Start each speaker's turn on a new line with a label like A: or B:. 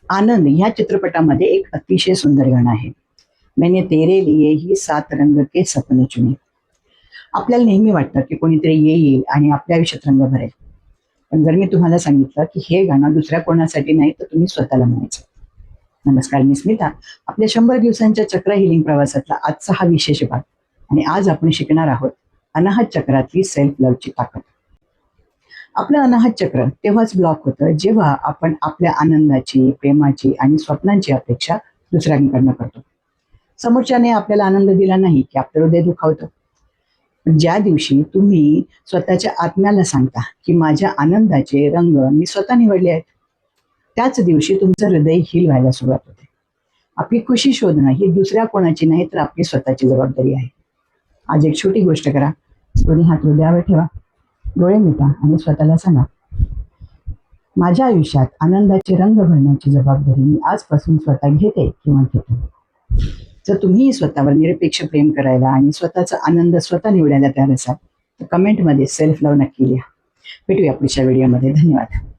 A: आनंद ह्या चित्रपटामध्ये एक अतिशय सुंदर गाणं आहे. मैंने तेरे लिए ही सात रंग के सपने चुने. आपल्याला नेहमी वाटतं की कोणीतरी येईल आणि आपल्या आयुष्यात रंग भरेल. पण जर मी तुम्हाला सांगितलं की हे गाणं दुसऱ्या कोणासाठी नाही तर तुम्ही स्वतःला म्हणायचं. नमस्कार, मी स्मिता. आपल्या 100 दिवसांच्या चक्र हिलिंग प्रवासातला आजचा हा विशेष भाग. आणि आज आपण शिकणार आहोत अनाहत चक्रातली सेल्फ लव्हची ताकद. आपलं अनाहत चक्र तेव्हाच ब्लॉक होतं जेव्हा आपण आपल्या आनंदाची, प्रेमाची आणि स्वप्नांची अपेक्षा दुसऱ्यांकडनं करतो. समोरच्याने आपल्याला आनंद दिला नाही की आपलं हृदय दुखावतं. पण ज्या दिवशी तुम्ही स्वतःच्या आत्म्याला सांगता की माझ्या आनंदाचे रंग मी स्वतः निवडले आहेत, त्याच दिवशी तुमचं हृदय हील व्हायला सुरुवात होते. आपली खुशी शोधणं ही दुसऱ्या कोणाची नाही तर आपली स्वतःची जबाबदारी आहे. आज एक छोटी गोष्ट करा. दोन्ही हात हृदयावर ठेवा, डोळे मिटा आणि स्वतःला सांगा, माझ्या आयुष्यात आनंदाचे रंग भरण्याची जबाबदारी मी आजपासून स्वतः घेते किंवा घेतो. जर तुम्ही स्वतःवर निरपेक्ष प्रेम करायला आणि स्वतःचा आनंद स्वतः निवडायला तयार असाल तर कमेंटमध्ये सेल्फ लव्ह नक्की लिहा. भेटूया पुढच्या व्हिडिओमध्ये. धन्यवाद.